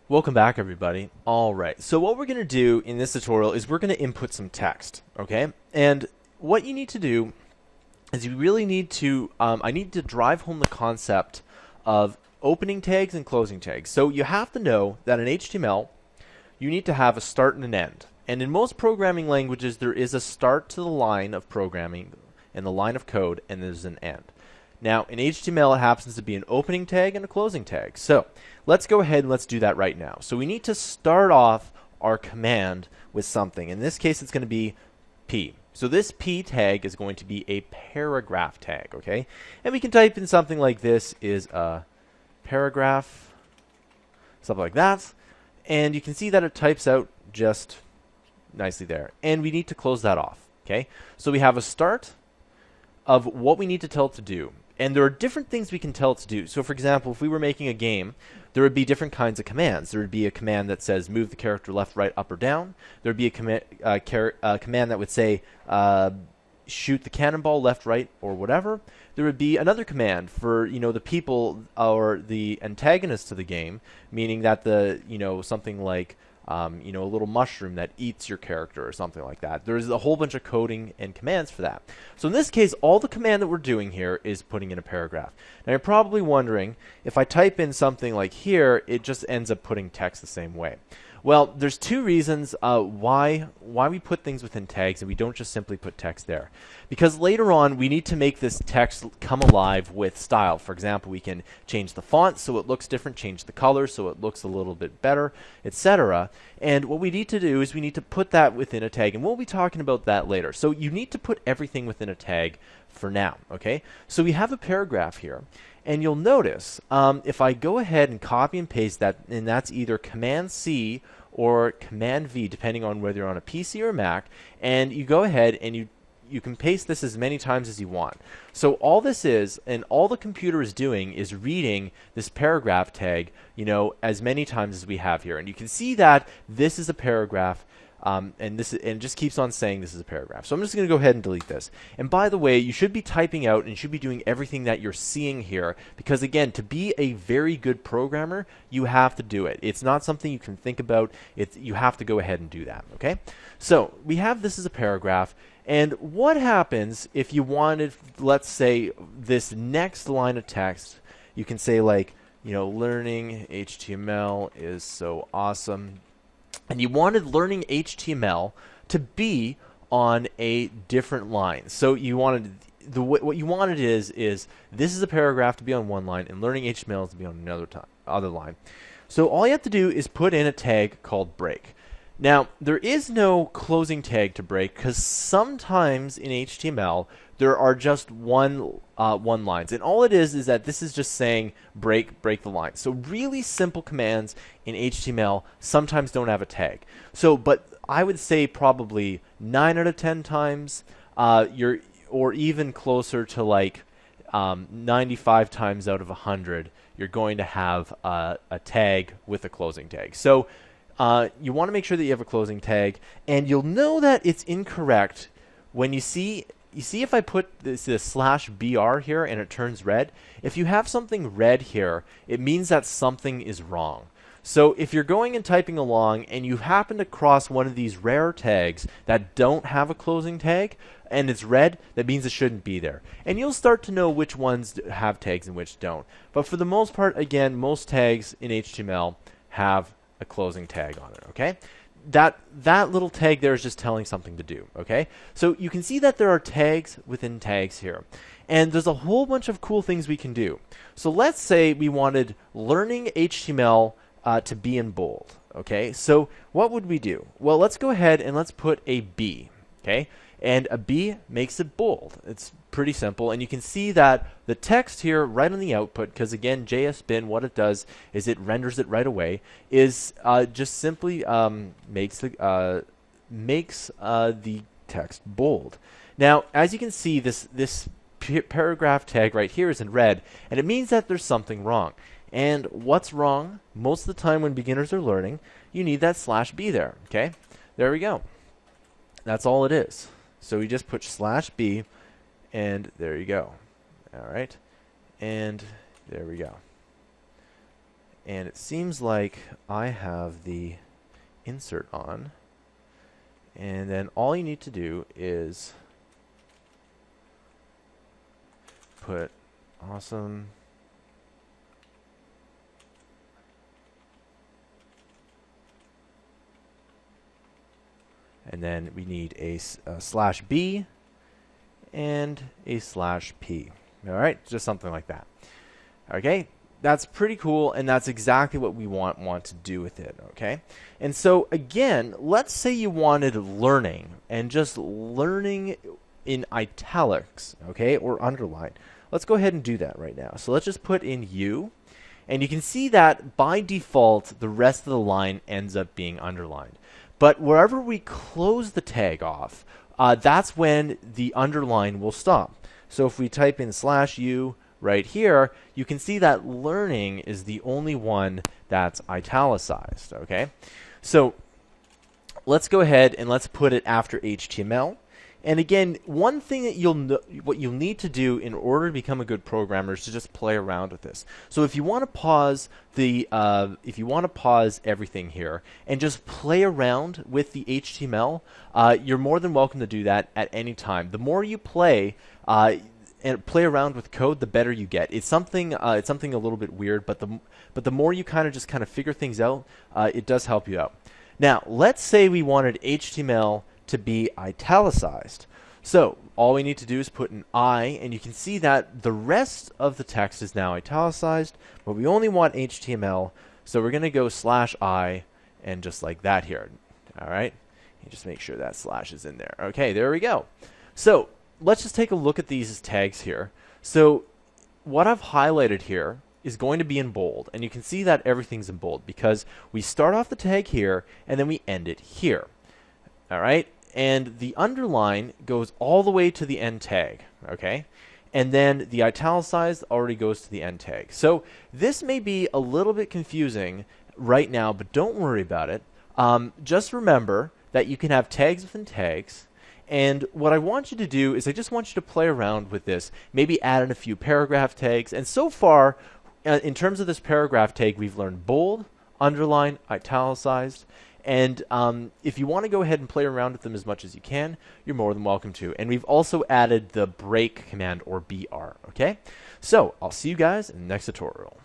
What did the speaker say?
Welcome back, everybody. All right, so what we're going to do in this tutorial is we're going to input some text, okay? And what you need to do is you really need to, I need to drive home the concept of opening tags and closing tags. So you have to know that in HTML, you need to have a start and an end. And in most programming languages, there is a start to the line of programming and the line of code, and there's an end. Now, in HTML, it happens to be an opening tag and a closing tag. So let's go ahead and let's do that right now. So we need to start off our command with something. In this case, it's going to be P. So this P tag is going to be a paragraph tag, okay? And we can type in something like this is a paragraph, something like that. And you can see that it types out just nicely there. And we need to close that off, okay? So we have a start of what we need to tell it to do. And there are different things we can tell it to do. So for example, if we were making a game, there would be different kinds of commands. There would be a command that says move the character left, right, up, or down. There would be a command that would say shoot the cannonball left, right, or whatever. There would be another command for the people or the antagonists to the game, meaning that the something like a little mushroom that eats your character or something like that. There's a whole bunch of coding and commands for that. So in this case, all the command that we're doing here is putting in a paragraph. Now you're probably wondering, if I type in something like here, it just ends up putting text the same way. Well, there's two reasons why we put things within tags and we don't just simply put text there. Because later on, we need to make this text come alive with style. For example, we can change the font so it looks different, change the color so it looks a little bit better, etc. And what we need to do is we need to put that within a tag, and we'll be talking about that later. So you need to put everything within a tag for now, okay? So we have a paragraph here. And you'll notice if I go ahead and copy and paste that, and that's either Command-C or Command-V, depending on whether you're on a PC or a Mac, and you go ahead and you can paste this as many times as you want. So all this is, and all the computer is doing, is reading this paragraph tag, as many times as we have here. And you can see that this is a paragraph. And it just keeps on saying this is a paragraph. So I'm just going to go ahead and delete this. And by the way, you should be typing out and you should be doing everything that you're seeing here, because again, to be a very good programmer, you have to do it. It's not something you can think about. You have to go ahead and do that. Okay? So we have this as a paragraph. And what happens if you wanted, let's say, this next line of text? You can say like, learning HTML is so awesome. And you wanted learning HTML to be on a different line. So you wanted what you wanted is this is a paragraph to be on one line and learning HTML to be on other line. So all you have to do is put in a tag called break. Now, there is no closing tag to break because sometimes in HTML there are just one lines, and all it is that this is just saying break the line. So really simple commands in HTML sometimes don't have a tag. So, but I would say probably 9 out of 10 times, or even closer to like 95 times out of 100, you're going to have a tag with a closing tag. So you want to make sure that you have a closing tag, and you'll know that it's incorrect when you see if I put this /br here and it turns red. If you have something red here, it means that something is wrong. So if you're going and typing along and you happen to cross one of these rare tags that don't have a closing tag and it's red, that means it shouldn't be there. And you'll start to know which ones have tags and which don't. But for the most part, again, most tags in HTML have a closing tag on it, okay? That little tag there is just telling something to do, okay? So you can see that there are tags within tags here. And there's a whole bunch of cool things we can do. So let's say we wanted learning HTML to be in bold, okay? So what would we do? Well, let's go ahead and let's put a B, okay? And a B makes it bold. It's pretty simple, and you can see that the text here right on the output, because again, JSBin, what it does is it renders it right away, is just simply makes the text bold. Now, as you can see, this paragraph tag right here is in red, and it means that there's something wrong. And what's wrong? Most of the time when beginners are learning, you need that /B there, okay? There we go. That's all it is. So we just put /B, and there you go. All right, and there we go. And it seems like I have the insert on. And then all you need to do is put awesome and then we need a /b and a /p. All right, just something like that. Okay, that's pretty cool, and that's exactly what we want to do with it. Okay, and so again, let's say you wanted learning and just learning in italics, okay, or underline. Let's go ahead and do that right now. So let's just put in U, and you can see that by default, the rest of the line ends up being underlined. But wherever we close the tag off, that's when the underline will stop. So if we type in /U right here, you can see that learning is the only one that's italicized, okay? So let's go ahead and let's put it after HTML. And again, one thing that what you'll need to do in order to become a good programmer is to just play around with this. So if you want to pause everything here and just play around with the HTML, you're more than welcome to do that at any time. The more you play and play around with code, the better you get. It's something a little bit weird, but the more you kind of figure things out, it does help you out. Now, let's say we wanted HTML to be italicized. So all we need to do is put an I, and you can see that the rest of the text is now italicized, but we only want HTML, so we're going to go /I and just like that here. All right, and just make sure that slash is in there. Okay, there we go. So let's just take a look at these tags here. So what I've highlighted here is going to be in bold, and you can see that everything's in bold because we start off the tag here and then we end it here. All right, and the underline goes all the way to the end tag, okay? And then the italicized already goes to the end tag. So this may be a little bit confusing right now, but don't worry about it. Just remember that you can have tags within tags. And what I want you to do is I just want you to play around with this, maybe add in a few paragraph tags. And so far, in terms of this paragraph tag, we've learned bold, underline, italicized. And if you want to go ahead and play around with them as much as you can, you're more than welcome to. And we've also added the break command, or BR, okay? So I'll see you guys in the next tutorial.